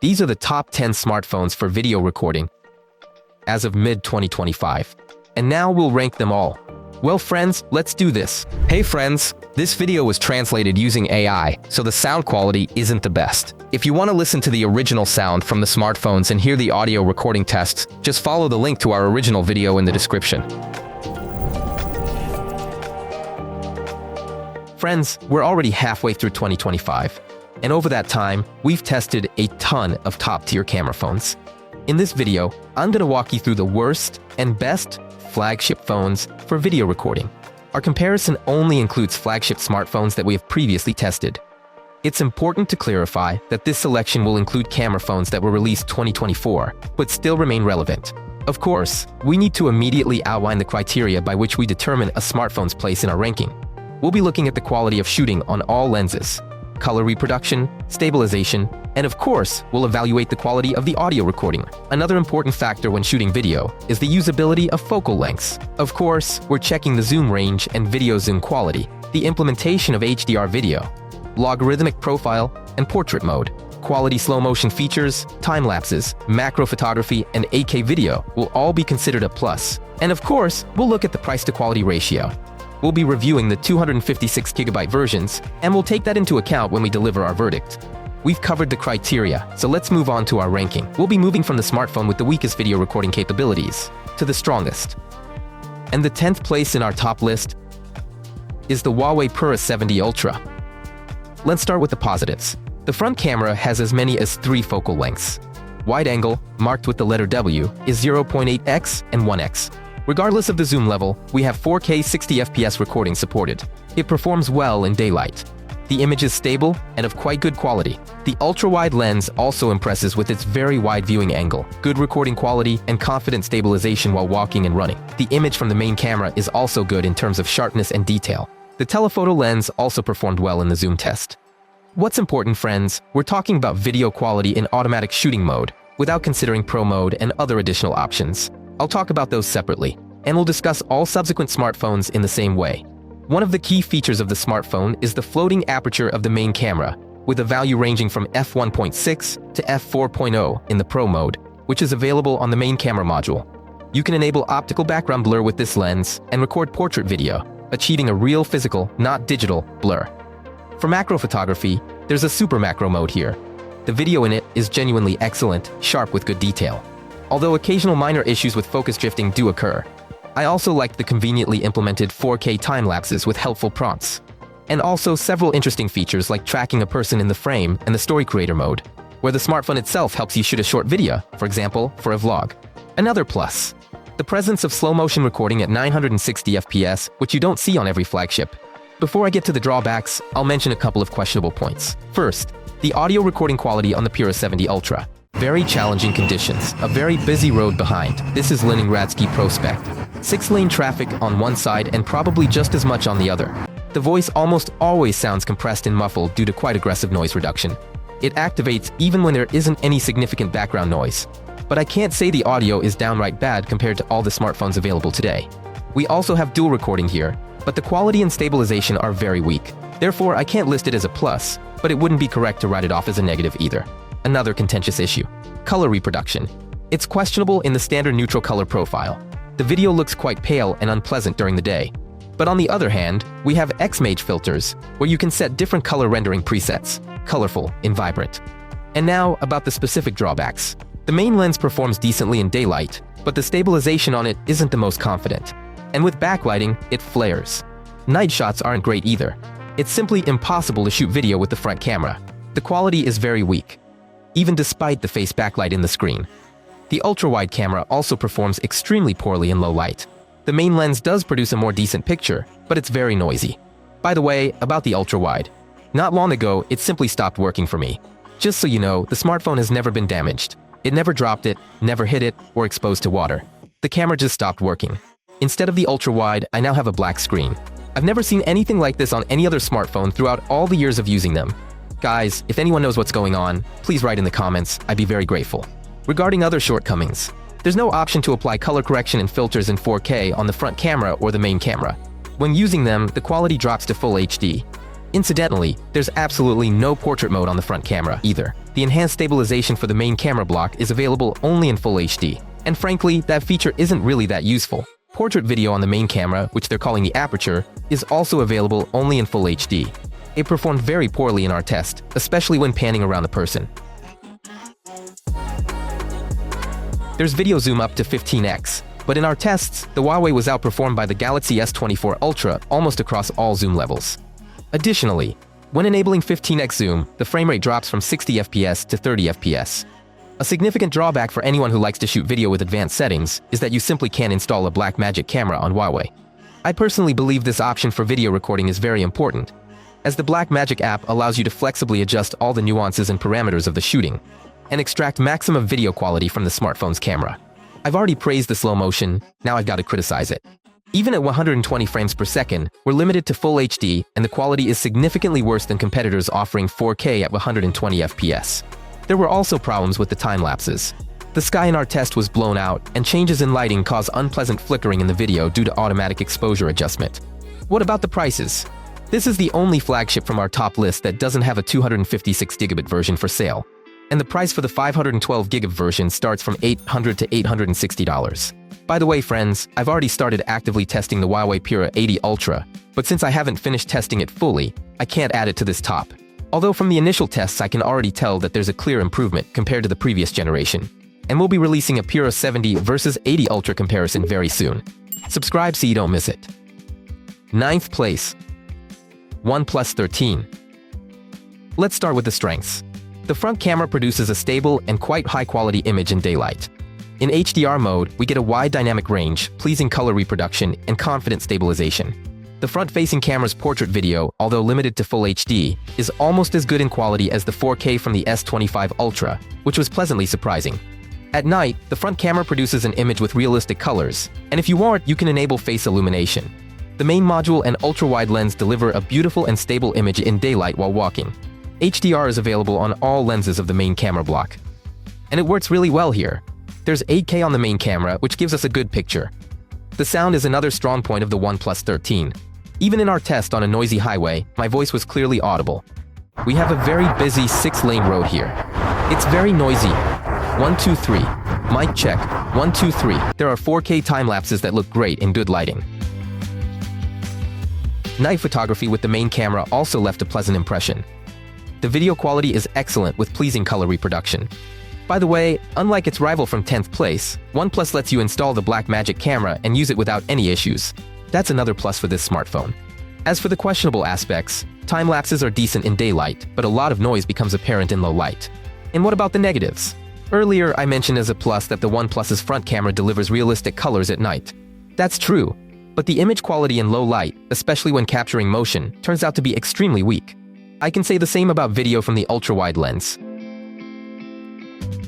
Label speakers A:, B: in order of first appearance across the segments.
A: These are the top 10 smartphones for video recording as of mid-2025. And now we'll rank them all. Well friends, let's do this. Hey friends, this video was translated using AI, so the sound quality isn't the best. If you want to listen to the original sound from the smartphones and hear the audio recording tests, just follow the link to our original video in the description. Friends, we're already halfway through 2025, and over that time, we've tested a ton of top-tier camera phones. In this video, I'm going to walk you through the worst and best flagship phones for video recording. Our comparison only includes flagship smartphones that we have previously tested. It's important to clarify that this selection will include camera phones that were released 2024, but still remain relevant. Of course, we need to immediately outline the criteria by which we determine a smartphone's place in our ranking. We'll be looking at the quality of shooting on all lenses, color reproduction, stabilization, and of course, we'll evaluate the quality of the audio recording. Another important factor when shooting video is the usability of focal lengths. Of course, we're checking the zoom range and video zoom quality, the implementation of HDR video, logarithmic profile, and portrait mode. Quality slow motion features, time lapses, macro photography, and 8K video will all be considered a plus. And of course, we'll look at the price to quality ratio. We'll be reviewing the 256GB versions, and we'll take that into account when we deliver our verdict. We've covered the criteria, so let's move on to our ranking. We'll be moving from the smartphone with the weakest video recording capabilities to the strongest. And the 10th place in our top list is the Huawei Pura 70 Ultra. Let's start with the positives. The front camera has as many as 3 focal lengths. Wide angle, marked with the letter W, is 0.8x and 1x. Regardless of the zoom level, we have 4K 60fps recording supported. It performs well in daylight. The image is stable and of quite good quality. The ultra-wide lens also impresses with its very wide viewing angle, good recording quality, and confident stabilization while walking and running. The image from the main camera is also good in terms of sharpness and detail. The telephoto lens also performed well in the zoom test. What's important, friends, we're talking about video quality in automatic shooting mode, without considering pro mode and other additional options. I'll talk about those separately, and we'll discuss all subsequent smartphones in the same way. One of the key features of the smartphone is the floating aperture of the main camera, with a value ranging from f1.6 to f4.0 in the Pro mode, which is available on the main camera module. You can enable optical background blur with this lens and record portrait video, achieving a real physical, not digital, blur. For macro photography, there's a super macro mode here. The video in it is genuinely excellent, sharp with good detail. Although occasional minor issues with focus drifting do occur. I also liked the conveniently implemented 4K time lapses with helpful prompts. And also several interesting features like tracking a person in the frame and the story creator mode, where the smartphone itself helps you shoot a short video, for example, for a vlog. Another plus, the presence of slow motion recording at 960fps, which you don't see on every flagship. Before I get to the drawbacks, I'll mention a couple of questionable points. First, the audio recording quality on the Pura 70 Ultra. Very challenging conditions, a very busy road behind. This is Leningradsky Prospect. 6-lane traffic on one side and probably just as much on the other. The voice almost always sounds compressed and muffled due to quite aggressive noise reduction. It activates even when there isn't any significant background noise. But I can't say the audio is downright bad compared to all the smartphones available today. We also have dual recording here, but the quality and stabilization are very weak. Therefore, I can't list it as a plus, but it wouldn't be correct to write it off as a negative either. Another contentious issue, color reproduction. It's questionable in the standard neutral color profile. The video looks quite pale and unpleasant during the day. But on the other hand, we have Xmage filters, where you can set different color rendering presets, colorful and vibrant. And now, about the specific drawbacks. The main lens performs decently in daylight, but the stabilization on it isn't the most confident. And with backlighting, it flares. Night shots aren't great either. It's simply impossible to shoot video with the front camera. The quality is very weak, even despite the face backlight in the screen. The ultra-wide camera also performs extremely poorly in low light. The main lens does produce a more decent picture, but it's very noisy. By the way, about the ultra-wide. Not long ago, it simply stopped working for me. Just so you know, the smartphone has never been damaged. It never dropped it, never hit it, or exposed to water. The camera just stopped working. Instead of the ultra-wide, I now have a black screen. I've never seen anything like this on any other smartphone throughout all the years of using them. Guys, if anyone knows what's going on, please write in the comments, I'd be very grateful. Regarding other shortcomings, there's no option to apply color correction and filters in 4K on the front camera or the main camera. When using them, the quality drops to full HD. Incidentally, there's absolutely no portrait mode on the front camera either. The enhanced stabilization for the main camera block is available only in Full HD, and frankly, that feature isn't really that useful. Portrait video on the main camera, which they're calling the aperture, is also available only in Full HD. It performed very poorly in our test, especially when panning around the person. There's video zoom up to 15x, but in our tests, the Huawei was outperformed by the Galaxy S24 Ultra almost across all zoom levels. Additionally, when enabling 15x zoom, the frame rate drops from 60 FPS to 30 FPS. A significant drawback for anyone who likes to shoot video with advanced settings is that you simply can't install a Blackmagic camera on Huawei. I personally believe this option for video recording is very important, as the Blackmagic app allows you to flexibly adjust all the nuances and parameters of the shooting, and extract maximum video quality from the smartphone's camera. I've already praised the slow motion, now I've got to criticize it. Even at 120 frames per second, we're limited to Full HD, and the quality is significantly worse than competitors offering 4K at 120 FPS. There were also problems with the time lapses. The sky in our test was blown out, and changes in lighting cause unpleasant flickering in the video due to automatic exposure adjustment. What about the prices? This is the only flagship from our top list that doesn't have a 256GB version for sale, and the price for the 512GB version starts from $800 to $860. By the way, friends, I've already started actively testing the Huawei Pura 80 Ultra, but since I haven't finished testing it fully, I can't add it to this top. Although from the initial tests I can already tell that there's a clear improvement compared to the previous generation, and we'll be releasing a Pura 70 versus 80 Ultra comparison very soon. Subscribe so you don't miss it. 9th place, OnePlus 13. Let's start with the strengths. The front camera produces a stable and quite high-quality image in daylight. In HDR mode, we get a wide dynamic range, pleasing color reproduction, and confident stabilization. The front-facing camera's portrait video, although limited to Full HD, is almost as good in quality as the 4K from the S25 Ultra, which was pleasantly surprising. At night, the front camera produces an image with realistic colors, and if you want, you can enable face illumination. The main module and ultra-wide lens deliver a beautiful and stable image in daylight while walking. HDR is available on all lenses of the main camera block. And it works really well here. There's 8K on the main camera, which gives us a good picture. The sound is another strong point of the OnePlus 13. Even in our test on a noisy highway, my voice was clearly audible. We have a very busy 6-lane road here. It's very noisy. 1, 2, 3. Mic check. 1, 2, 3. There are 4K time lapses that look great in good lighting. Night photography with the main camera also left a pleasant impression. The video quality is excellent with pleasing color reproduction. By the way, unlike its rival from 10th place, OnePlus lets you install the Blackmagic camera and use it without any issues. That's another plus for this smartphone. As for the questionable aspects, time lapses are decent in daylight, but a lot of noise becomes apparent in low light. And what about the negatives? Earlier, I mentioned as a plus that the OnePlus's front camera delivers realistic colors at night. That's true, but the image quality in low light, especially when capturing motion, turns out to be extremely weak. I can say the same about video from the ultra-wide lens.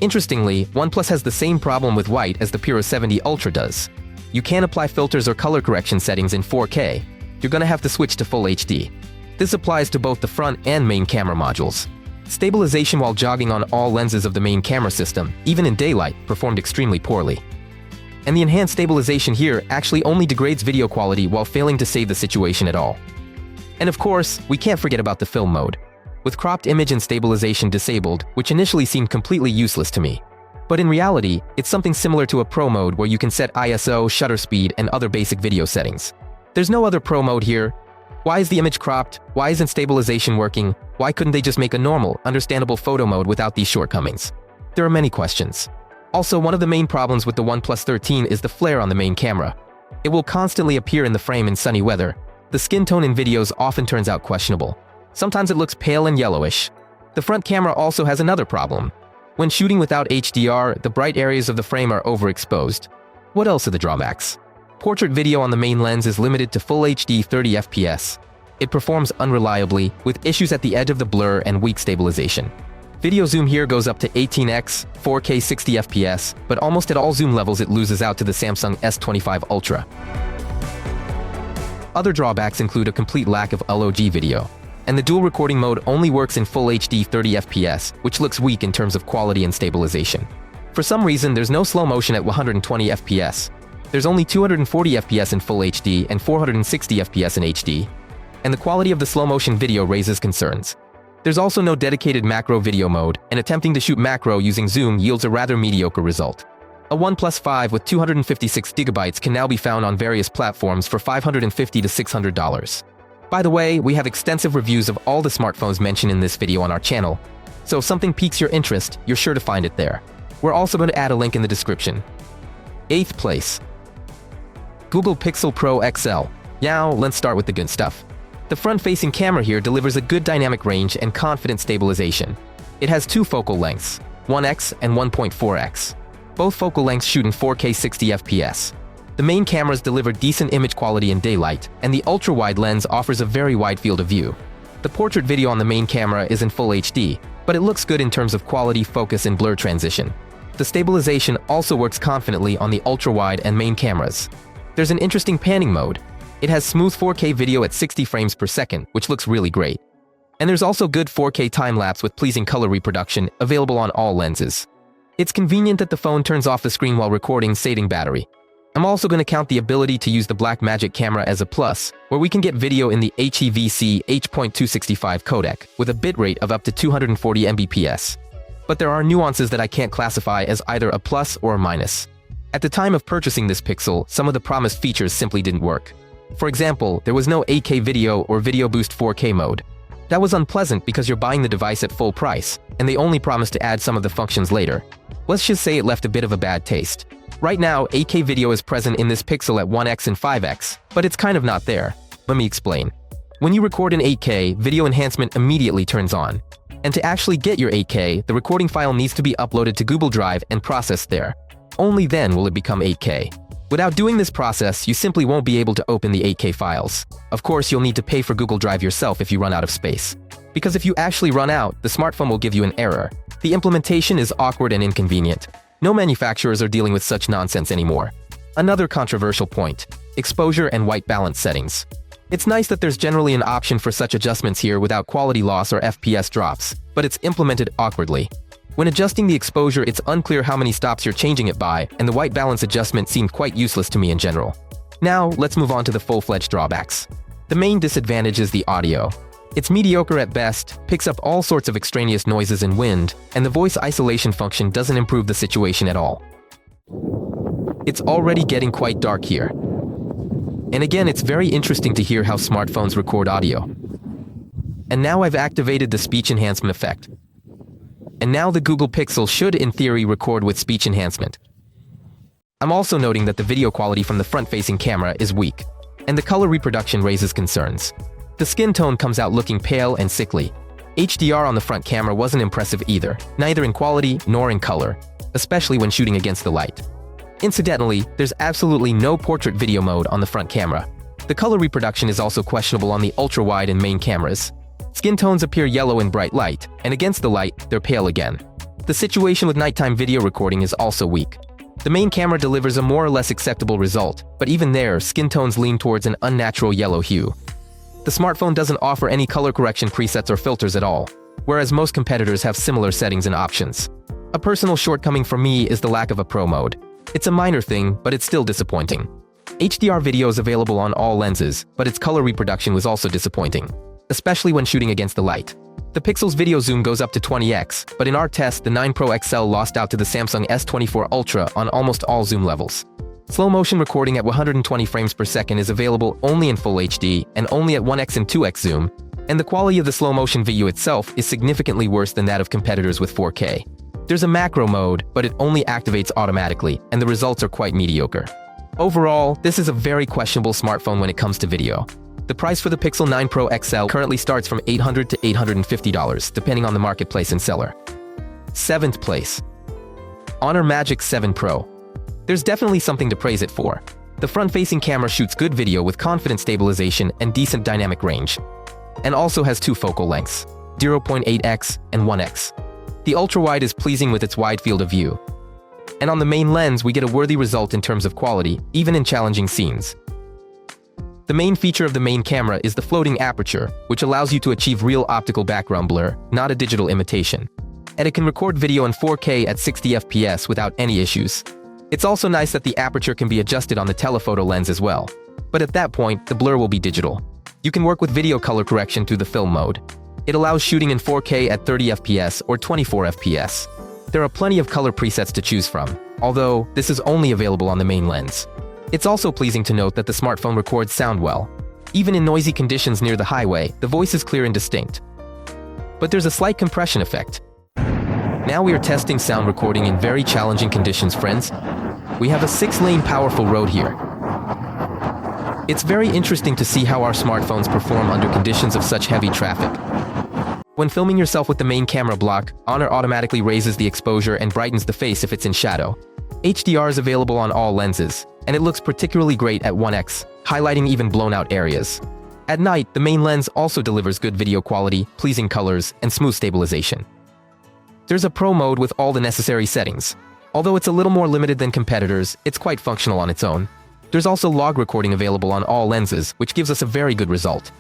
A: Interestingly, OnePlus has the same problem with white as the Pura 70 Ultra does. You can't apply filters or color correction settings in 4K. You're gonna have to switch to Full HD. This applies to both the front and main camera modules. Stabilization while jogging on all lenses of the main camera system, even in daylight, performed extremely poorly. And the enhanced stabilization here actually only degrades video quality while failing to save the situation at all. And of course, we can't forget about the film mode, with cropped image and stabilization disabled, which initially seemed completely useless to me. But in reality, it's something similar to a Pro mode where you can set ISO, shutter speed, and other basic video settings. There's no other Pro mode here. Why is the image cropped? Why isn't stabilization working? Why couldn't they just make a normal, understandable photo mode without these shortcomings? There are many questions. Also, one of the main problems with the OnePlus 13 is the flare on the main camera. It will constantly appear in the frame in sunny weather. The skin tone in videos often turns out questionable. Sometimes it looks pale and yellowish. The front camera also has another problem. When shooting without HDR, the bright areas of the frame are overexposed. What else are the drawbacks? Portrait video on the main lens is limited to Full HD 30 FPS. It performs unreliably, with issues at the edge of the blur and weak stabilization. Video zoom here goes up to 18x, 4K 60 FPS, but almost at all zoom levels it loses out to the Samsung S25 Ultra. Other drawbacks include a complete lack of LOG video, and the dual recording mode only works in Full HD 30 FPS, which looks weak in terms of quality and stabilization. For some reason, there's no slow motion at 120 FPS. There's only 240 FPS in Full HD and 460 FPS in HD. and the quality of the slow-motion video raises concerns. There's also no dedicated macro video mode, and attempting to shoot macro using zoom yields a rather mediocre result. A OnePlus 5 with 256GB can now be found on various platforms for $550 to $600. By the way, we have extensive reviews of all the smartphones mentioned in this video on our channel, so if something piques your interest, you're sure to find it there. We're also going to add a link in the description. 8th place. Google Pixel Pro XL. Now, let's start with the good stuff. The front-facing camera here delivers a good dynamic range and confident stabilization. It has two focal lengths, 1x and 1.4x. Both focal lengths shoot in 4K 60 FPS. The main cameras deliver decent image quality in daylight, and the ultra-wide lens offers a very wide field of view. The portrait video on the main camera is in full HD, but it looks good in terms of quality, focus, and blur transition. The stabilization also works confidently on the ultra-wide and main cameras. There's an interesting panning mode. It has smooth 4K video at 60 frames per second, which looks really great. And there's also good 4K time-lapse with pleasing color reproduction available on all lenses. It's convenient that the phone turns off the screen while recording, saving battery. I'm also going to count the ability to use the Blackmagic camera as a plus, where we can get video in the HEVC H.265 codec with a bitrate of up to 240 Mbps. But there are nuances that I can't classify as either a plus or a minus. At the time of purchasing this Pixel, some of the promised features simply didn't work. For example, there was no 8K video or Video Boost 4K mode. That was unpleasant because you're buying the device at full price, and they only promised to add some of the functions later. Let's just say it left a bit of a bad taste. Right now, 8K video is present in this Pixel at 1x and 5x, but it's kind of not there. Let me explain. When you record in 8K, video enhancement immediately turns on. And to actually get your 8K, the recording file needs to be uploaded to Google Drive and processed there. Only then will it become 8K. Without doing this process, you simply won't be able to open the 8K files. Of course, you'll need to pay for Google Drive yourself if you run out of space. Because if you actually run out, the smartphone will give you an error. The implementation is awkward and inconvenient. No manufacturers are dealing with such nonsense anymore. Another controversial point: exposure and white balance settings. It's nice that there's generally an option for such adjustments here without quality loss or FPS drops, but it's implemented awkwardly. When adjusting the exposure, it's unclear how many stops you're changing it by, and the white balance adjustment seemed quite useless to me in general. Now, let's move on to the full-fledged drawbacks. The main disadvantage is the audio. It's mediocre at best, picks up all sorts of extraneous noises and wind, and the voice isolation function doesn't improve the situation at all. It's already getting quite dark here. And again, it's very interesting to hear how smartphones record audio. And now I've activated the speech enhancement effect. And now the Google Pixel should, in theory, record with speech enhancement. I'm also noting that the video quality from the front-facing camera is weak, and the color reproduction raises concerns. The skin tone comes out looking pale and sickly. HDR on the front camera wasn't impressive either, neither in quality nor in color, especially when shooting against the light. Incidentally, there's absolutely no portrait video mode on the front camera. The color reproduction is also questionable on the ultra-wide and main cameras. Skin tones appear yellow in bright light, and against the light, they're pale again. The situation with nighttime video recording is also weak. The main camera delivers a more or less acceptable result, but even there, skin tones lean towards an unnatural yellow hue. The smartphone doesn't offer any color correction presets or filters at all, whereas most competitors have similar settings and options. A personal shortcoming for me is the lack of a Pro mode. It's a minor thing, but it's still disappointing. HDR video is available on all lenses, but its color reproduction was also disappointing, especially when shooting against the light. The Pixel's video zoom goes up to 20x, but in our test, the 9 Pro XL lost out to the Samsung S25 Ultra on almost all zoom levels. Slow-motion recording at 120 frames per second is available only in Full HD and only at 1x and 2x zoom, and the quality of the slow-motion video itself is significantly worse than that of competitors with 4K. There's a macro mode, but it only activates automatically, and the results are quite mediocre. Overall, this is a very questionable smartphone when it comes to video. The price for the Pixel 9 Pro XL currently starts from $800 to $850, depending on the marketplace and seller. 7th place. Honor Magic 7 Pro. There's definitely something to praise it for. The front-facing camera shoots good video with confident stabilization and decent dynamic range, and also has two focal lengths, 0.8x and 1x. The ultra-wide is pleasing with its wide field of view. And on the main lens, we get a worthy result in terms of quality, even in challenging scenes. The main feature of the main camera is the floating aperture, which allows you to achieve real optical background blur, not a digital imitation. And it can record video in 4K at 60 FPS without any issues. It's also nice that the aperture can be adjusted on the telephoto lens as well. But at that point, the blur will be digital. You can work with video color correction through the film mode. It allows shooting in 4K at 30 FPS or 24 FPS. There are plenty of color presets to choose from, although this is only available on the main lens. It's also pleasing to note that the smartphone records sound well. Even in noisy conditions near the highway, the voice is clear and distinct. But there's a slight compression effect. Now we are testing sound recording in very challenging conditions, friends. We have a 6-lane powerful road here. It's very interesting to see how our smartphones perform under conditions of such heavy traffic. When filming yourself with the main camera block, Honor automatically raises the exposure and brightens the face if it's in shadow. HDR is available on all lenses, and it looks particularly great at 1x, highlighting even blown-out areas. At night, the main lens also delivers good video quality, pleasing colors, and smooth stabilization. There's a Pro mode with all the necessary settings. Although it's a little more limited than competitors, it's quite functional on its own. There's also log recording available on all lenses, which gives us a very good result.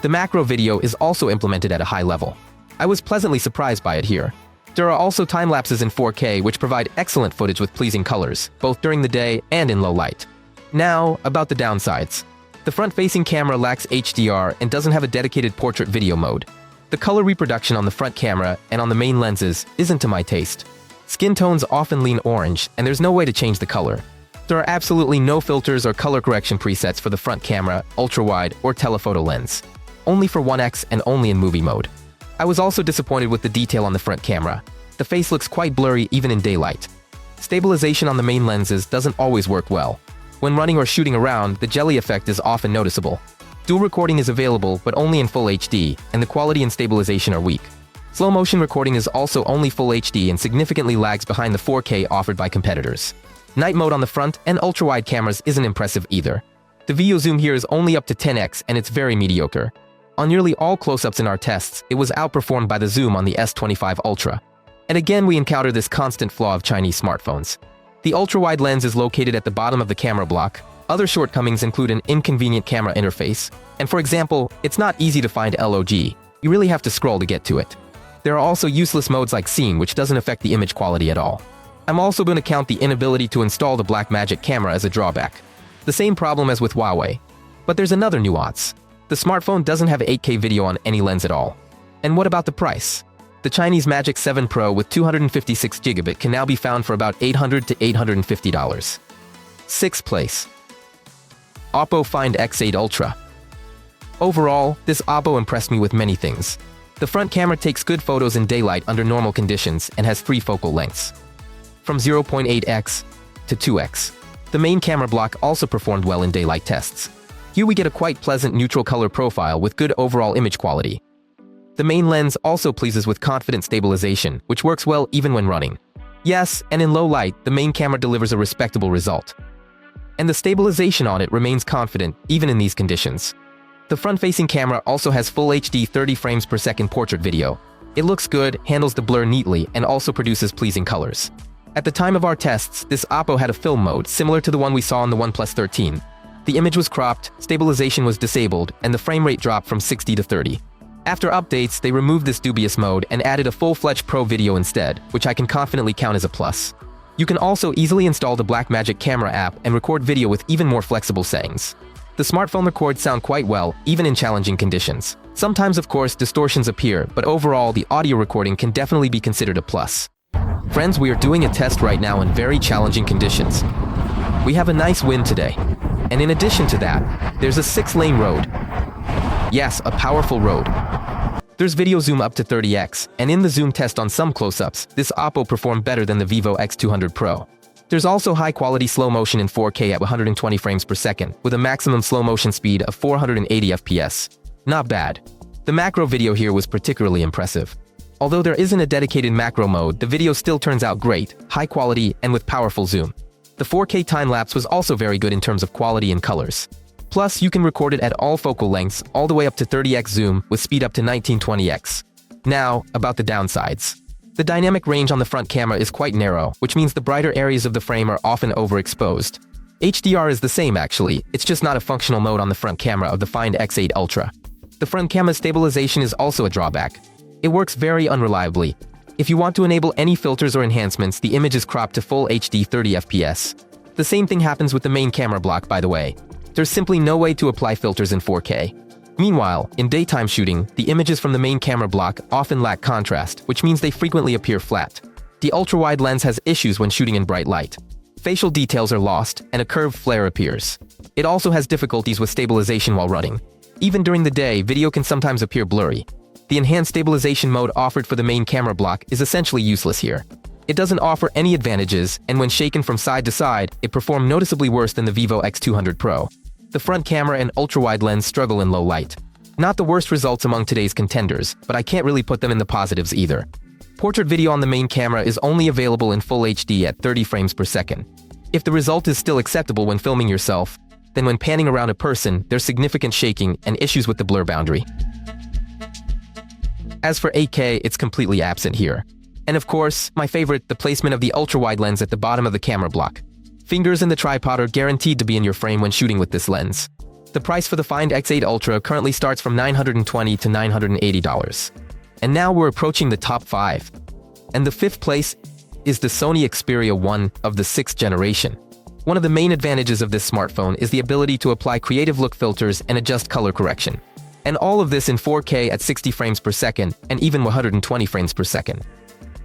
A: The macro video is also implemented at a high level. I was pleasantly surprised by it here. There are also time-lapses in 4K which provide excellent footage with pleasing colors, both during the day and in low light. Now, about the downsides. The front-facing camera lacks HDR and doesn't have a dedicated portrait video mode. The color reproduction on the front camera and on the main lenses isn't to my taste. Skin tones often lean orange, and there's no way to change the color. There are absolutely no filters or color correction presets for the front camera, ultra-wide, or telephoto lens. Only for 1x and only in movie mode. I was also disappointed with the detail on the front camera. The face looks quite blurry even in daylight. Stabilization on the main lenses doesn't always work well. When running or shooting around, the jelly effect is often noticeable. Dual recording is available, but only in full HD, and the quality and stabilization are weak. Slow motion recording is also only full HD and significantly lags behind the 4K offered by competitors. Night mode on the front and ultra-wide cameras isn't impressive either. The video zoom here is only up to 10x and it's very mediocre. On nearly all close-ups in our tests, it was outperformed by the zoom on the S25 Ultra. And again we encounter this constant flaw of Chinese smartphones. The ultra-wide lens is located at the bottom of the camera block. Other shortcomings include an inconvenient camera interface. And for example, it's not easy to find LOG. You really have to scroll to get to it. There are also useless modes like scene, which doesn't affect the image quality at all. I'm also going to count the inability to install the Blackmagic camera as a drawback. The same problem as with Huawei. But there's another nuance. The smartphone doesn't have 8K video on any lens at all. And what about the price? The Chinese Magic 7 Pro with 256GB can now be found for about $800 to $850. 6th place. Oppo Find X8 Ultra. Overall, this Oppo impressed me with many things. The front camera takes good photos in daylight under normal conditions and has 3 focal lengths. From 0.8x to 2x. The main camera block also performed well in daylight tests. Here we get a quite pleasant neutral color profile with good overall image quality. The main lens also pleases with confident stabilization, which works well even when running. Yes, and in low light, the main camera delivers a respectable result. And the stabilization on it remains confident even in these conditions. The front-facing camera also has full HD 30 frames per second portrait video. It looks good, handles the blur neatly, and also produces pleasing colors. At the time of our tests, this Oppo had a film mode similar to the one we saw on the OnePlus 13. The image was cropped, stabilization was disabled, and the frame rate dropped from 60 to 30. After updates, they removed this dubious mode and added a full-fledged Pro video instead, which I can confidently count as a plus. You can also easily install the Blackmagic camera app and record video with even more flexible settings. The smartphone records sound quite well, even in challenging conditions. Sometimes, of course, distortions appear, but overall, the audio recording can definitely be considered a plus. Friends, we are doing a test right now in very challenging conditions. We have a nice wind today. And in addition to that, there's a 6-lane road. Yes, a powerful road. There's video zoom up to 30x, and in the zoom test on some close-ups, this Oppo performed better than the Vivo X200 Pro. There's also high-quality slow motion in 4K at 120 frames per second, with a maximum slow motion speed of 480 FPS. Not bad. The macro video here was particularly impressive. Although there isn't a dedicated macro mode, the video still turns out great, high quality, and with powerful zoom. The 4K time-lapse was also very good in terms of quality and colors. Plus, you can record it at all focal lengths, all the way up to 30x zoom, with speed up to 1920x. Now, about the downsides. The dynamic range on the front camera is quite narrow, which means the brighter areas of the frame are often overexposed. HDR is the same actually, it's just not a functional mode on the front camera of the Find X8 Ultra. The front camera stabilization is also a drawback. It works very unreliably. If you want to enable any filters or enhancements, the image is cropped to full HD 30 FPS. The same thing happens with the main camera block, by the way. There's simply no way to apply filters in 4K. Meanwhile, in daytime shooting, the images from the main camera block often lack contrast, which means they frequently appear flat. The ultra-wide lens has issues when shooting in bright light. Facial details are lost, and a curved flare appears. It also has difficulties with stabilization while running. Even during the day, video can sometimes appear blurry. The enhanced stabilization mode offered for the main camera block is essentially useless here. It doesn't offer any advantages, and when shaken from side to side, it performed noticeably worse than the Vivo X200 Pro. The front camera and ultra-wide lens struggle in low light. Not the worst results among today's contenders, but I can't really put them in the positives either. Portrait video on the main camera is only available in full HD at 30 frames per second. If the result is still acceptable when filming yourself, then when panning around a person, there's significant shaking and issues with the blur boundary. As for 8K, it's completely absent here. And of course, my favorite, the placement of the ultra-wide lens at the bottom of the camera block. Fingers in the tripod are guaranteed to be in your frame when shooting with this lens. The price for the Find X8 Ultra currently starts from $920 to $980. And now we're approaching the top 5. And the 5th place is the Sony Xperia 1 of the 6th generation. One of the main advantages of this smartphone is the ability to apply creative look filters and adjust color correction. And all of this in 4K at 60 frames per second and even 120 frames per second.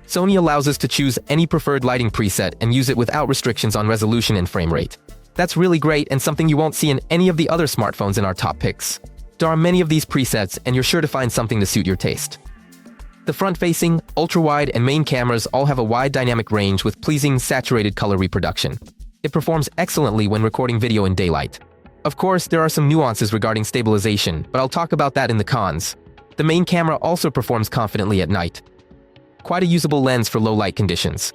A: Sony allows us to choose any preferred lighting preset and use it without restrictions on resolution and frame rate. That's really great and something you won't see in any of the other smartphones in our top picks. There are many of these presets and you're sure to find something to suit your taste. The front-facing, ultra-wide, and main cameras all have a wide dynamic range with pleasing saturated color reproduction. It performs excellently when recording video in daylight. Of course, there are some nuances regarding stabilization, but I'll talk about that in the cons. The main camera also performs confidently at night. Quite a usable lens for low-light conditions.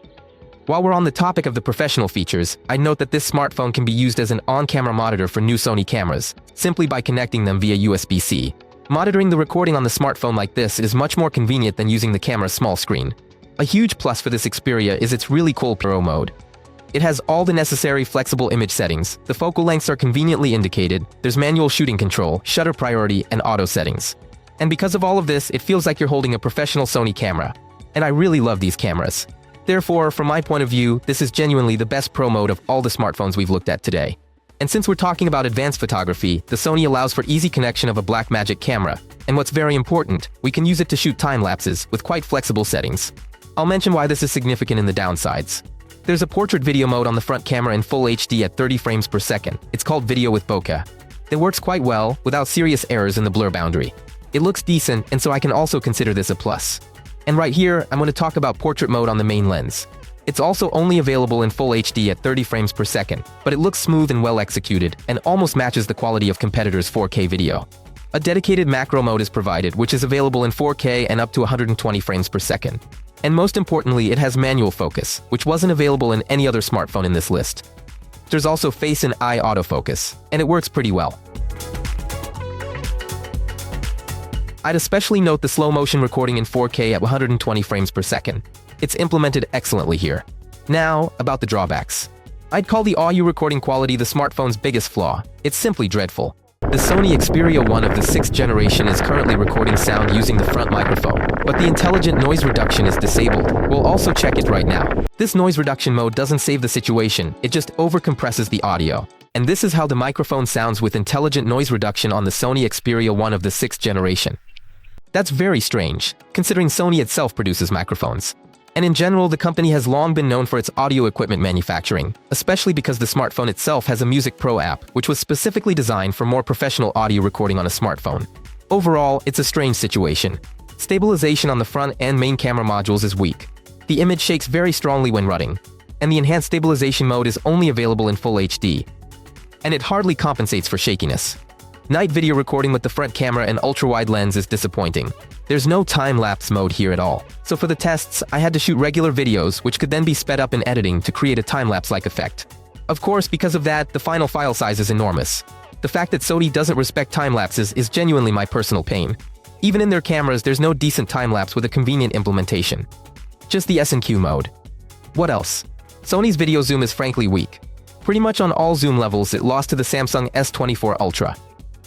A: While we're on the topic of the professional features, I'd note that this smartphone can be used as an on-camera monitor for new Sony cameras, simply by connecting them via USB-C. Monitoring the recording on the smartphone like this is much more convenient than using the camera's small screen. A huge plus for this Xperia is its really cool Pro mode. It has all the necessary flexible image settings, the focal lengths are conveniently indicated, there's manual shooting control, shutter priority, and auto settings. And because of all of this, it feels like you're holding a professional Sony camera. And I really love these cameras. Therefore, from my point of view, this is genuinely the best Pro mode of all the smartphones we've looked at today. And since we're talking about advanced photography, the Sony allows for easy connection of a Blackmagic camera. And what's very important, we can use it to shoot time lapses with quite flexible settings. I'll mention why this is significant in the downsides. There's a portrait video mode on the front camera in full HD at 30 frames per second. It's called Video with Bokeh. It works quite well, without serious errors in the blur boundary. It looks decent, and so I can also consider this a plus. And right here, I'm going to talk about portrait mode on the main lens. It's also only available in full HD at 30 frames per second, but it looks smooth and well executed, and almost matches the quality of competitors' 4K video. A dedicated macro mode is provided, which is available in 4K and up to 120 frames per second. And most importantly, it has manual focus, which wasn't available in any other smartphone in this list. There's also face and eye autofocus, and it works pretty well. I'd especially note the slow motion recording in 4K at 120 frames per second. It's implemented excellently here. Now, about the drawbacks. I'd call the audio recording quality the smartphone's biggest flaw. It's simply dreadful. The Sony Xperia 1 of the 6th generation is currently recording sound using the front microphone, but the intelligent noise reduction is disabled. We'll also check it right now. This noise reduction mode doesn't save the situation, it just overcompresses the audio. And this is how the microphone sounds with intelligent noise reduction on the Sony Xperia 1 of the 6th generation. That's very strange, considering Sony itself produces microphones. And in general, the company has long been known for its audio equipment manufacturing, especially because the smartphone itself has a Music Pro app, which was specifically designed for more professional audio recording on a smartphone. Overall, it's a strange situation. Stabilization on the front and main camera modules is weak. The image shakes very strongly when running, and the enhanced stabilization mode is only available in full HD. And it hardly compensates for shakiness. Night video recording with the front camera and ultra-wide lens is disappointing. There's no time-lapse mode here at all. So for the tests, I had to shoot regular videos, which could then be sped up in editing to create a time-lapse-like effect. Of course, because of that, the final file size is enormous. The fact that Sony doesn't respect time-lapses is genuinely my personal pain. Even in their cameras, there's no decent time-lapse with a convenient implementation. Just the S&Q mode. What else? Sony's video zoom is frankly weak. Pretty much on all zoom levels, it lost to the Samsung S25 Ultra.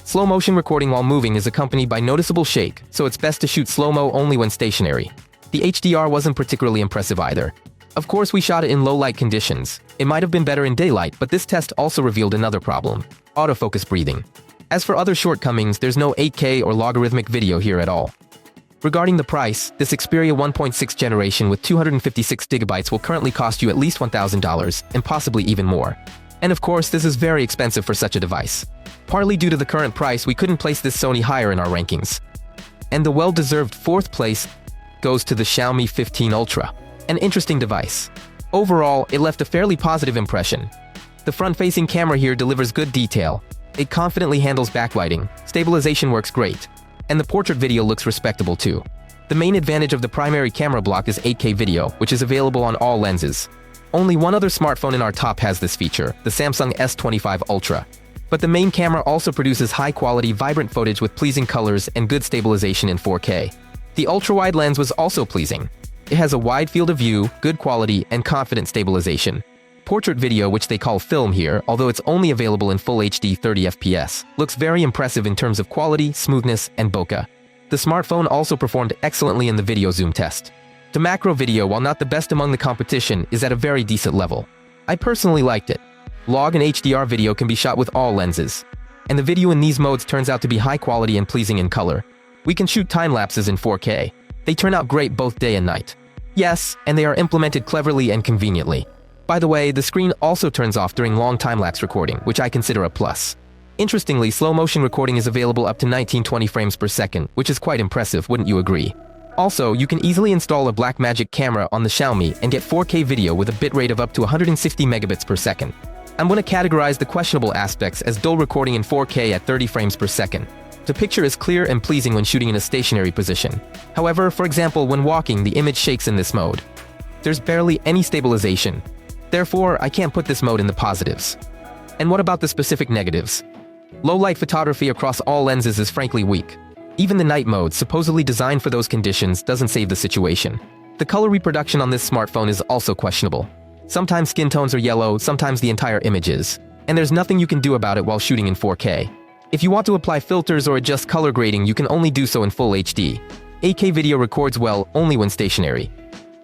A: Slow motion recording while moving is accompanied by noticeable shake, so it's best to shoot slow-mo only when stationary. The HDR wasn't particularly impressive either. Of course, we shot it in low-light conditions. It might have been better in daylight, but this test also revealed another problem. autofocus breathing. As for other shortcomings, there's no 8K or logarithmic video here at all. Regarding the price, this Xperia 1.6 generation with 256GB will currently cost you at least $1,000, and possibly even more. And of course, this is very expensive for such a device. Partly due to the current price, we couldn't place this Sony higher in our rankings. And the well-deserved 4th place goes to the Xiaomi 15 Ultra. An interesting device. Overall, it left a fairly positive impression. The front-facing camera here delivers good detail. It confidently handles backlighting, stabilization works great, and the portrait video looks respectable too. The main advantage of the primary camera block is 8K video, which is available on all lenses. Only one other smartphone in our top has this feature, the Samsung S25 Ultra. But the main camera also produces high-quality, vibrant footage with pleasing colors and good stabilization in 4K. The ultra-wide lens was also pleasing. It has a wide field of view, good quality, and confident stabilization. Portrait video, which they call film here, although it's only available in Full HD 30fps, looks very impressive in terms of quality, smoothness, and bokeh. The smartphone also performed excellently in the video zoom test. The macro video, while not the best among the competition, is at a very decent level. I personally liked it. Log and HDR video can be shot with all lenses, and the video in these modes turns out to be high quality and pleasing in color. We can shoot time lapses in 4K. They turn out great both day and night. Yes, and they are implemented cleverly and conveniently. By the way, the screen also turns off during long time-lapse recording, which I consider a plus. Interestingly, slow-motion recording is available up to 1920 frames per second, which is quite impressive, wouldn't you agree? Also, you can easily install a Blackmagic camera on the Xiaomi and get 4K video with a bitrate of up to 160 megabits per second. I'm going to categorize the questionable aspects as dull recording in 4K at 30 frames per second. The picture is clear and pleasing when shooting in a stationary position. However, for example, when walking, the image shakes in this mode. There's barely any stabilization. Therefore, I can't put this mode in the positives. And what about the specific negatives? Low-light photography across all lenses is frankly weak. Even the night mode, supposedly designed for those conditions, doesn't save the situation. The color reproduction on this smartphone is also questionable. Sometimes skin tones are yellow, sometimes the entire image is. And there's nothing you can do about it while shooting in 4K. If you want to apply filters or adjust color grading, you can only do so in Full HD. 8K video records well only when stationary.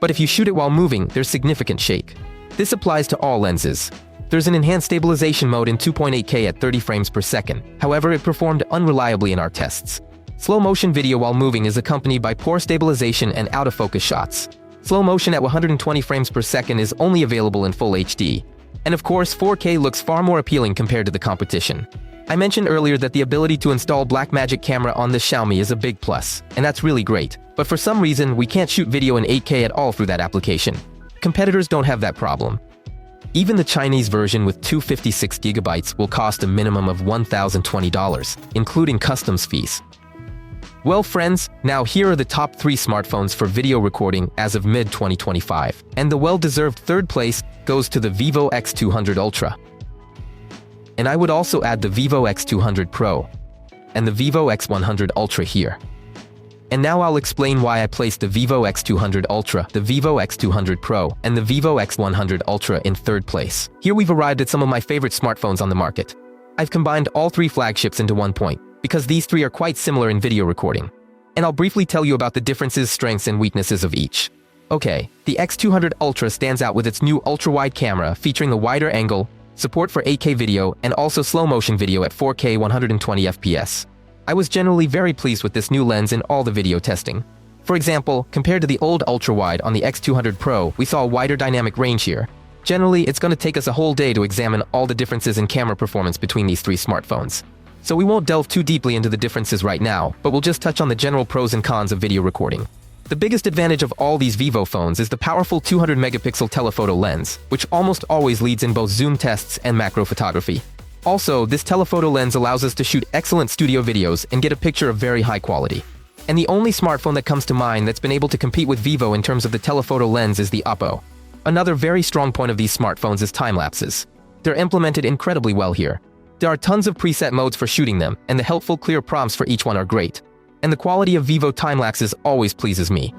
A: But if you shoot it while moving, there's significant shake. This applies to all lenses. There's an enhanced stabilization mode in 2.8K at 30 frames per second. However, it performed unreliably in our tests. Slow motion video while moving is accompanied by poor stabilization and out-of-focus shots. Slow motion at 120 frames per second is only available in Full HD. And of course, 4K looks far more appealing compared to the competition. I mentioned earlier that the ability to install Blackmagic camera on this Xiaomi is a big plus, and that's really great. But for some reason, we can't shoot video in 8K at all through that application. Competitors don't have that problem. Even the Chinese version with 256GB will cost a minimum of $1,020, including customs fees. Well friends, now here are the top 3 smartphones for video recording as of mid-2025. And the well-deserved 3rd place goes to the Vivo X200 Ultra. And I would also add the Vivo X200 Pro and the Vivo X100 Ultra here. And now I'll explain why I placed the Vivo X200 Ultra, the Vivo X200 Pro, and the Vivo X100 Ultra in 3rd place. Here we've arrived at some of my favorite smartphones on the market. I've combined all 3 flagships into one point, because these 3 are quite similar in video recording. And I'll briefly tell you about the differences, strengths, and weaknesses of each. Okay, the X200 Ultra stands out with its new ultra-wide camera featuring a wider angle, support for 8K video, and also slow-motion video at 4K 120fps. I was generally very pleased with this new lens in all the video testing. For example, compared to the old ultra-wide on the X200 Pro, we saw a wider dynamic range here. Generally, it's going to take us a whole day to examine all the differences in camera performance between these 3 smartphones. So we won't delve too deeply into the differences right now, but we'll just touch on the general pros and cons of video recording. The biggest advantage of all these Vivo phones is the powerful 200-megapixel telephoto lens, which almost always leads in both zoom tests and macro photography. Also, this telephoto lens allows us to shoot excellent studio videos and get a picture of very high quality. And the only smartphone that comes to mind that's been able to compete with Vivo in terms of the telephoto lens is the Oppo. Another very strong point of these smartphones is time lapses. They're implemented incredibly well here. There are tons of preset modes for shooting them, and the helpful clear prompts for each one are great. And the quality of Vivo time-lapses always pleases me.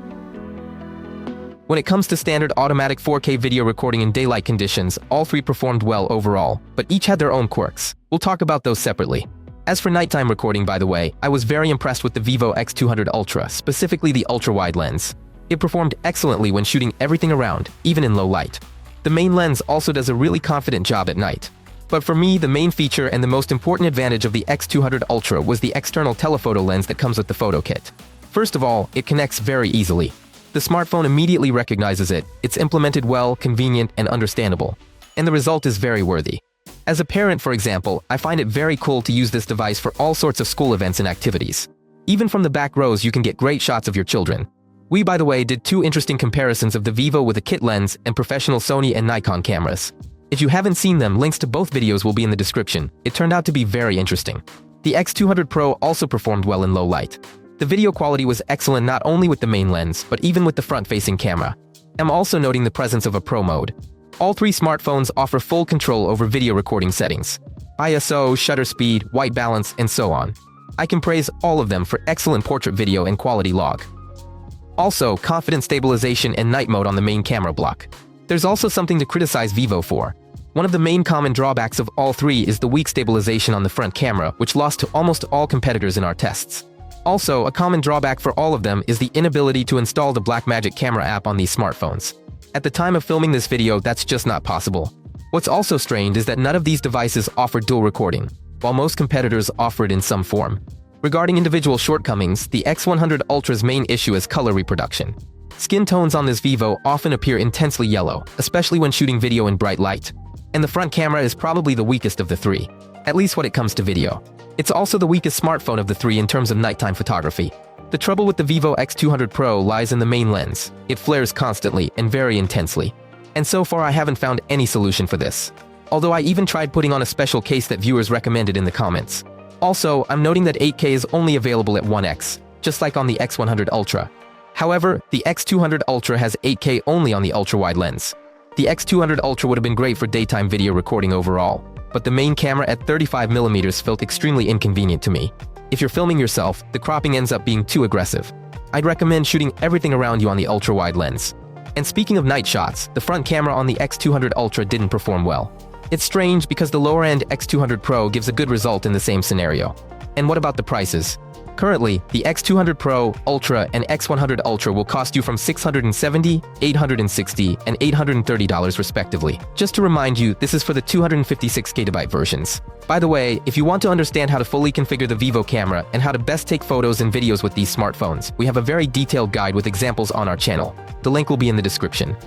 A: When it comes to standard automatic 4K video recording in daylight conditions, all 3 performed well overall, but each had their own quirks. We'll talk about those separately. As for nighttime recording, by the way, I was very impressed with the Vivo X200 Ultra, specifically the ultra-wide lens. It performed excellently when shooting everything around, even in low light. The main lens also does a really confident job at night. But for me, the main feature and the most important advantage of the X200 Ultra was the external telephoto lens that comes with the photo kit. First of all, it connects very easily. The smartphone immediately recognizes it, it's implemented well, convenient, and understandable. And the result is very worthy. As a parent, for example, I find it very cool to use this device for all sorts of school events and activities. Even from the back rows, you can get great shots of your children. We, by the way, did two interesting comparisons of the Vivo with a kit lens and professional Sony and Nikon cameras. If you haven't seen them, links to both videos will be in the description. It turned out to be very interesting. The X200 Pro also performed well in low light. The video quality was excellent not only with the main lens, but even with the front-facing camera. I'm also noting the presence of a Pro mode. All three smartphones offer full control over video recording settings: ISO, shutter speed, white balance, and so on. I can praise all of them for excellent portrait video and quality log. Also, confident stabilization and night mode on the main camera block. There's also something to criticize Vivo for. One of the main common drawbacks of all three is the weak stabilization on the front camera, which lost to almost all competitors in our tests. Also, a common drawback for all of them is the inability to install the Blackmagic camera app on these smartphones. At the time of filming this video, that's just not possible. What's also strange is that none of these devices offer dual recording, while most competitors offer it in some form. Regarding individual shortcomings, the X100 Ultra's main issue is color reproduction. Skin tones on this Vivo often appear intensely yellow, especially when shooting video in bright light. And the front camera is probably the weakest of the three, at least when it comes to video. It's also the weakest smartphone of the three in terms of nighttime photography. The trouble with the Vivo X200 Pro lies in the main lens. It flares constantly and very intensely. And so far I haven't found any solution for this. Although I even tried putting on a special case that viewers recommended in the comments. Also, I'm noting that 8K is only available at 1x, just like on the X100 Ultra. However, the X200 Ultra has 8K only on the ultra-wide lens. The X200 Ultra would have been great for daytime video recording overall, but the main camera at 35mm felt extremely inconvenient to me. If you're filming yourself, the cropping ends up being too aggressive. I'd recommend shooting everything around you on the ultra-wide lens. And speaking of night shots, the front camera on the X200 Ultra didn't perform well. It's strange because the lower-end X200 Pro gives a good result in the same scenario. And what about the prices? Currently, the X200 Pro, Ultra, and X100 Ultra will cost you from $670, $860, and $830 respectively. Just to remind you, this is for the 256GB versions. By the way, if you want to understand how to fully configure the Vivo camera and how to best take photos and videos with these smartphones, we have a very detailed guide with examples on our channel. The link will be in the description.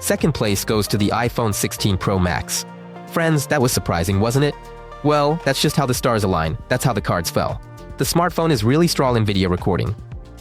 A: Second place goes to the iPhone 16 Pro Max. Friends, that was surprising, wasn't it? Well, that's just how the stars align. That's how the cards fell. The smartphone is really strong in video recording.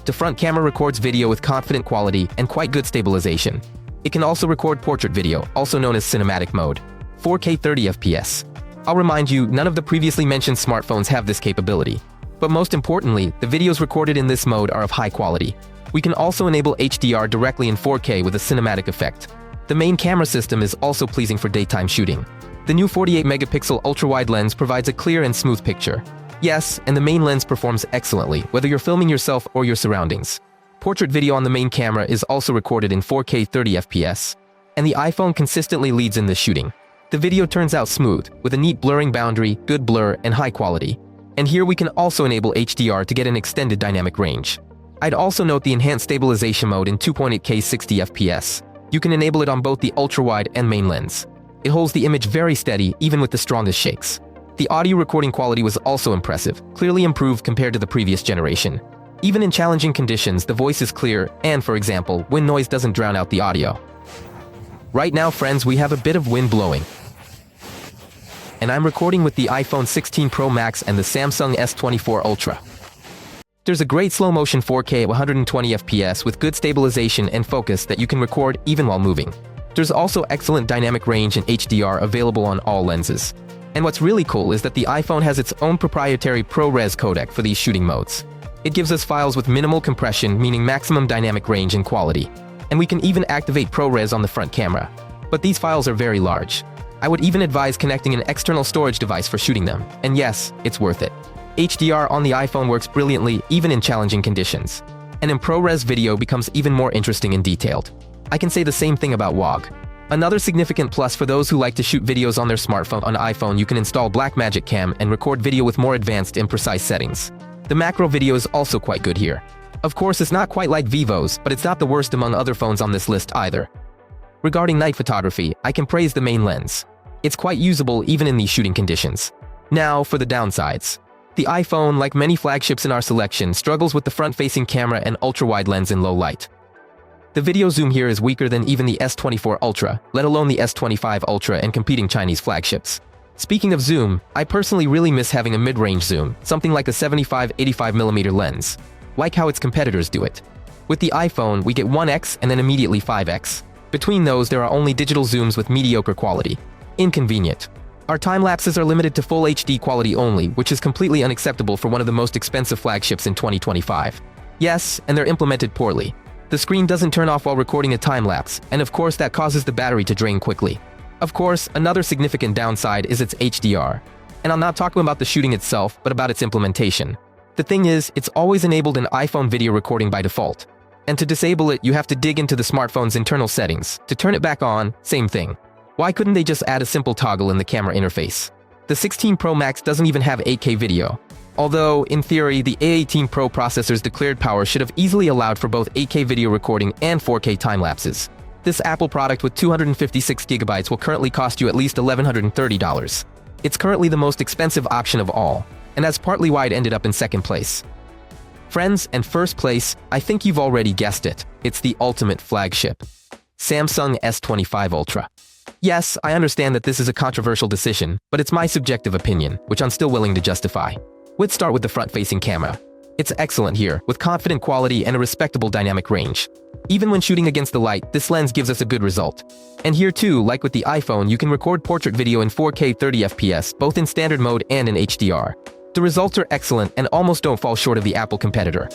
A: The front camera records video with confident quality and quite good stabilization. It can also record portrait video, also known as cinematic mode, 4K 30fps. I'll remind you, none of the previously mentioned smartphones have this capability. But most importantly, the videos recorded in this mode are of high quality. We can also enable HDR directly in 4K with a cinematic effect. The main camera system is also pleasing for daytime shooting. The new 48-megapixel ultra-wide lens provides a clear and smooth picture. Yes, and the main lens performs excellently, whether you're filming yourself or your surroundings. Portrait video on the main camera is also recorded in 4K 30fps, and the iPhone consistently leads in this shooting. The video turns out smooth, with a neat blurring boundary, good blur, and high quality. And here we can also enable HDR to get an extended dynamic range. I'd also note the enhanced stabilization mode in 2.8K 60fps. You can enable it on both the ultra-wide and main lens. It holds the image very steady, even with the strongest shakes. The audio recording quality was also impressive, clearly improved compared to the previous generation. Even in challenging conditions, the voice is clear, and for example, wind noise doesn't drown out the audio. Right now, friends, we have a bit of wind blowing. And I'm recording with the iPhone 16 Pro Max and the Samsung S24 Ultra. There's a great slow-motion 4K at 120fps with good stabilization and focus that you can record even while moving. There's also excellent dynamic range and HDR available on all lenses. And what's really cool is that the iPhone has its own proprietary ProRes codec for these shooting modes. It gives us files with minimal compression, meaning maximum dynamic range and quality. And we can even activate ProRes on the front camera. But these files are very large. I would even advise connecting an external storage device for shooting them. And yes, it's worth it. HDR on the iPhone works brilliantly, even in challenging conditions. And in ProRes, video becomes even more interesting and detailed. I can say the same thing about WOG. Another significant plus for those who like to shoot videos on their smartphone on iPhone, you can install Blackmagic Cam and record video with more advanced and precise settings. The macro video is also quite good here. Of course, it's not quite like Vivo's, but it's not the worst among other phones on this list either. Regarding night photography, I can praise the main lens. It's quite usable even in these shooting conditions. Now for the downsides. The iPhone, like many flagships in our selection, struggles with the front-facing camera and ultra-wide lens in low light. The video zoom here is weaker than even the S24 Ultra, let alone the S25 Ultra and competing Chinese flagships. Speaking of zoom, I personally really miss having a mid-range zoom, something like a 75-85mm lens, like how its competitors do it. With the iPhone, we get 1x and then immediately 5x. Between those, there are only digital zooms with mediocre quality. Inconvenient. Our time-lapses are limited to full HD quality only, which is completely unacceptable for one of the most expensive flagships in 2025. Yes, and they're implemented poorly. The screen doesn't turn off while recording a time-lapse, and of course that causes the battery to drain quickly. Of course, another significant downside is its HDR. And I'm not talking about the shooting itself, but about its implementation. The thing is, it's always enabled in iPhone video recording by default. And to disable it, you have to dig into the smartphone's internal settings. To turn it back on, same thing. Why couldn't they just add a simple toggle in the camera interface? The 16 Pro Max doesn't even have 8K video. Although, in theory, the A18 Pro processor's declared power should have easily allowed for both 8K video recording and 4K time-lapses. This Apple product with 256GB will currently cost you at least $1,130. It's currently the most expensive option of all, and that's partly why it ended up in second place. Friends, and first place, I think you've already guessed it. It's the ultimate flagship. Samsung S25 Ultra. Yes, I understand that this is a controversial decision, but it's my subjective opinion, which I'm still willing to justify. Let's start with the front-facing camera. It's excellent here, with confident quality and a respectable dynamic range. Even when shooting against the light, this lens gives us a good result. And here too, like with the iPhone, you can record portrait video in 4K 30fps, both in standard mode and in HDR. The results are excellent and almost don't fall short of the Apple competitor.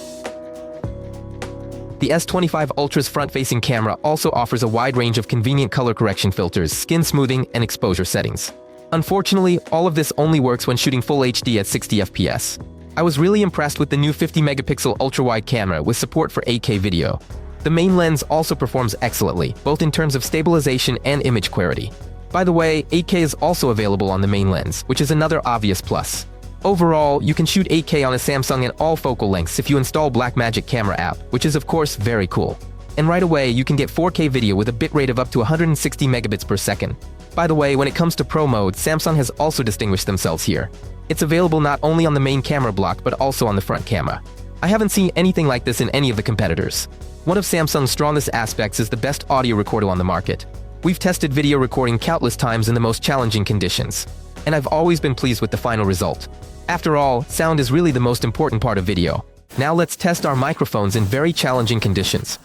A: The S25 Ultra's front-facing camera also offers a wide range of convenient color correction filters, skin smoothing, and exposure settings. Unfortunately, all of this only works when shooting full HD at 60fps. I was really impressed with the new 50-megapixel ultra-wide camera with support for 8K video. The main lens also performs excellently, both in terms of stabilization and image clarity. By the way, 8K is also available on the main lens, which is another obvious plus. Overall, you can shoot 8K on a Samsung at all focal lengths if you install Blackmagic Camera app, which is of course very cool. And right away, you can get 4K video with a bitrate of up to 160 megabits per second. By the way, when it comes to Pro mode, Samsung has also distinguished themselves here. It's available not only on the main camera block, but also on the front camera. I haven't seen anything like this in any of the competitors. One of Samsung's strongest aspects is the best audio recorder on the market. We've tested video recording countless times in the most challenging conditions, and I've always been pleased with the final result. After all, sound is really the most important part of video. Now let's test our microphones in very challenging conditions.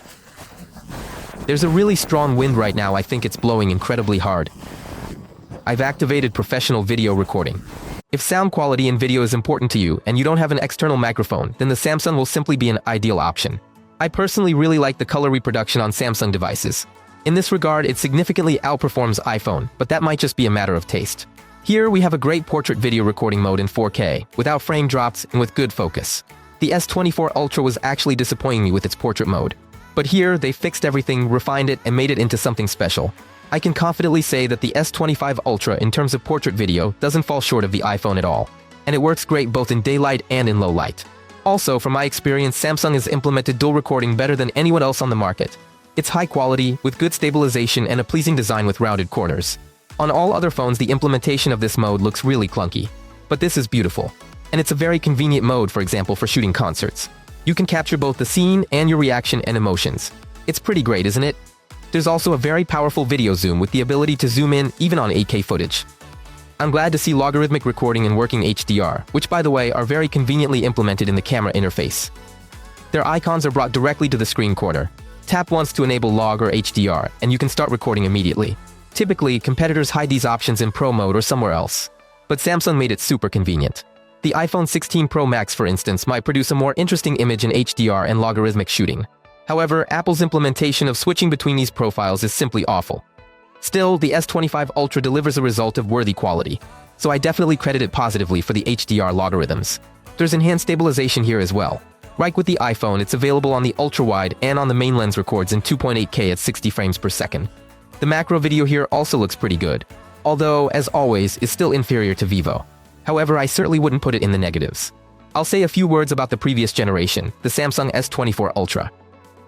A: There's a really strong wind right now. I think it's blowing incredibly hard. I've activated professional video recording. If sound quality in video is important to you and you don't have an external microphone, then the Samsung will simply be an ideal option. I personally really like the color reproduction on Samsung devices. In this regard, it significantly outperforms iPhone, but that might just be a matter of taste. Here we have a great portrait video recording mode in 4K, without frame drops and with good focus. The S24 Ultra was actually disappointing me with its portrait mode. But here, they fixed everything, refined it, and made it into something special. I can confidently say that the S25 Ultra in terms of portrait video doesn't fall short of the iPhone at all. And it works great both in daylight and in low light. Also, from my experience, Samsung has implemented dual recording better than anyone else on the market. It's high quality, with good stabilization and a pleasing design with rounded corners. On all other phones, the implementation of this mode looks really clunky. But this is beautiful. And it's a very convenient mode, for example, for shooting concerts. You can capture both the scene and your reaction and emotions. It's pretty great, isn't it? There's also a very powerful video zoom with the ability to zoom in even on 8K footage. I'm glad to see logarithmic recording and working HDR, which by the way are very conveniently implemented in the camera interface. Their icons are brought directly to the screen corner. Tap once to enable log or HDR, and you can start recording immediately. Typically, competitors hide these options in Pro mode or somewhere else. But Samsung made it super convenient. The iPhone 16 Pro Max, for instance, might produce a more interesting image in HDR and logarithmic shooting. However, Apple's implementation of switching between these profiles is simply awful. Still, the S25 Ultra delivers a result of worthy quality, so I definitely credit it positively for the HDR logarithms. There's enhanced stabilization here as well. Like with the iPhone, it's available on the ultra-wide and on the main lens records in 2.8K at 60 frames per second. The macro video here also looks pretty good, although, as always, is still inferior to Vivo. However, I certainly wouldn't put it in the negatives. I'll say a few words about the previous generation, the Samsung S24 Ultra.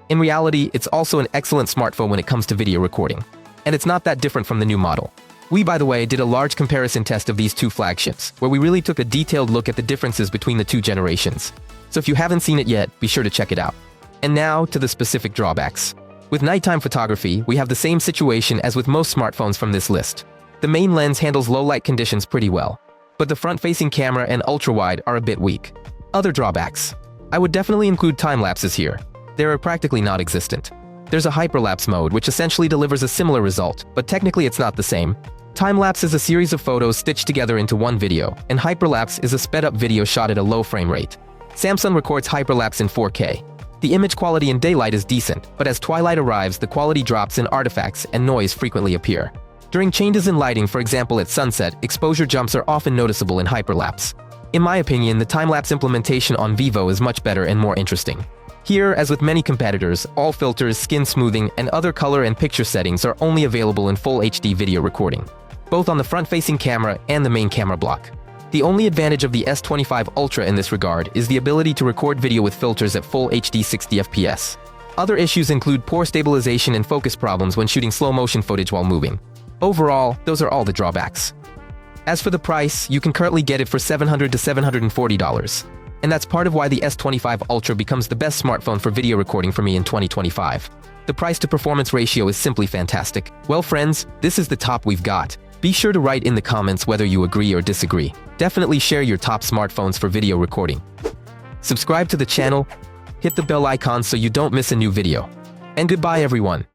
A: In reality, it's also an excellent smartphone when it comes to video recording. And it's not that different from the new model. We, by the way, did a large comparison test of these two flagships, where we really took a detailed look at the differences between the two generations. So if you haven't seen it yet, be sure to check it out. And now to the specific drawbacks. With nighttime photography, we have the same situation as with most smartphones from this list. The main lens handles low light conditions pretty well, but the front-facing camera and ultra-wide are a bit weak. Other drawbacks. I would definitely include time-lapses here. They are practically non-existent. There's a hyperlapse mode, which essentially delivers a similar result, but technically it's not the same. Time-lapse is a series of photos stitched together into one video, and hyperlapse is a sped-up video shot at a low frame rate. Samsung records hyperlapse in 4K. The image quality in daylight is decent, but as twilight arrives, the quality drops and artifacts and noise frequently appear. During changes in lighting, for example at sunset, exposure jumps are often noticeable in hyperlapse. In my opinion, the time-lapse implementation on Vivo is much better and more interesting. Here, as with many competitors, all filters, skin smoothing, and other color and picture settings are only available in Full HD video recording, both on the front-facing camera and the main camera block. The only advantage of the S25 Ultra in this regard is the ability to record video with filters at Full HD 60 FPS. Other issues include poor stabilization and focus problems when shooting slow-motion footage while moving. Overall, those are all the drawbacks. As for the price, you can currently get it for $700 to $740. And that's part of why the S25 Ultra becomes the best smartphone for video recording for me in 2025. The price-to-performance ratio is simply fantastic. Well, friends, this is the top we've got. Be sure to write in the comments whether you agree or disagree. Definitely share your top smartphones for video recording. Subscribe to the channel, hit the bell icon so you don't miss a new video. And goodbye, everyone.